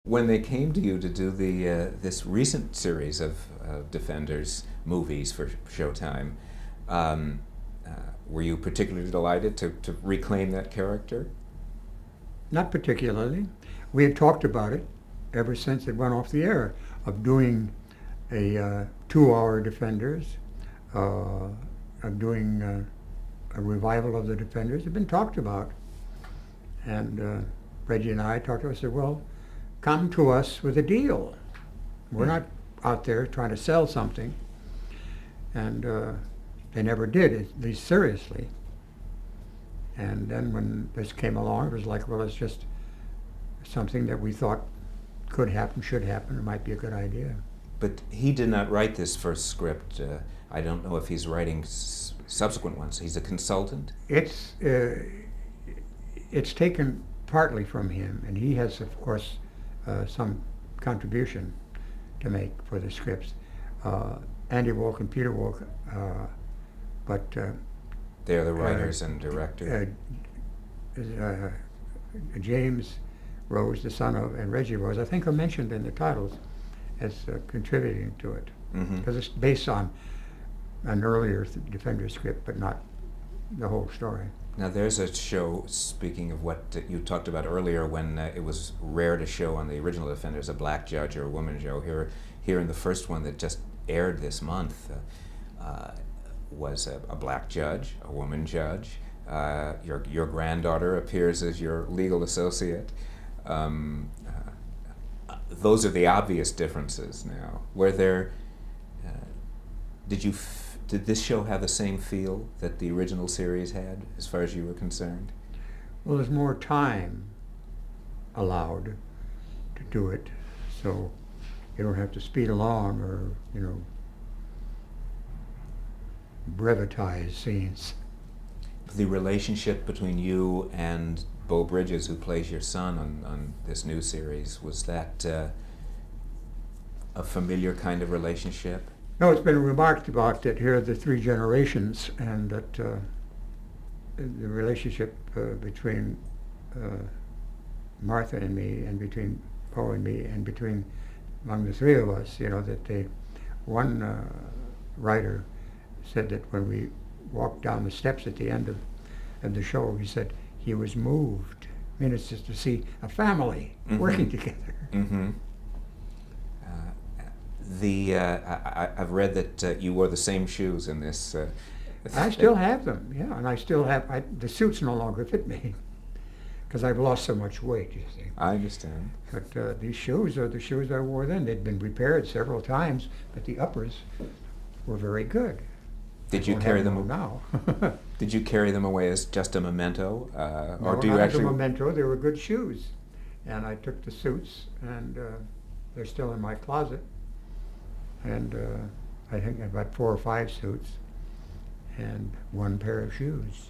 When they came to you to do this recent series of Defenders movies for Showtime, um, uh, were you particularly delighted to reclaim that character? Not particularly. We had talked about it ever since it went off the air, of doing a 2-hour Defenders, of doing a revival of the Defenders. It had been talked about. And Reggie and I talked about it. I said, well, come to us with a deal. We're not out there trying to sell something. And they never did, at least seriously. And then when this came along, it was like, well, it's just something that we thought could happen, should happen. It might be a good idea. But he did not write this first script. I don't know if he's writing subsequent ones. He's a consultant. It's taken partly from him, and he has, of course, some contribution to make for the scripts. Andy Wolk and Peter Wolk, but They're the writers and director. James Rose, the son of, and Reggie Rose, I think are mentioned in the titles as contributing to it. Because it's based on an earlier Defender script, but not the whole story. Now there's a show, speaking of what you talked about earlier, when it was rare to show on the original Defenders a black judge or a woman show. Here in the first one that just aired this month was a black judge, a woman judge. Your granddaughter appears as your legal associate. Those are the obvious differences now. Were there? Did this show have the same feel that the original series had, as far as you were concerned? Well, there's more time allowed to do it, so you don't have to speed along or, brevitize scenes. The relationship between you and Beau Bridges, who plays your son on this new series, was that a familiar kind of relationship? No, it's been remarked about that here are the three generations, and that the relationship between Martha and me, and between Beau and me, and between among the three of us, that one writer said that when we walked down the steps at the end of the show, he said he was moved. I mean, it's just to see a family working together. Mm-hmm. I've read that you wore the same shoes in this. I still have them, yeah, and I still have, the suits no longer fit me because I've lost so much weight, you see. I understand. But these shoes are the shoes I wore then. They'd been repaired several times, but the uppers were very good. Did you carry them now? Did you carry them away as just a memento, or No, do you not actually? as a memento. They were good shoes, and I took the suits, and they're still in my closet. And I think I've got 4 or 5 suits and 1 pair of shoes.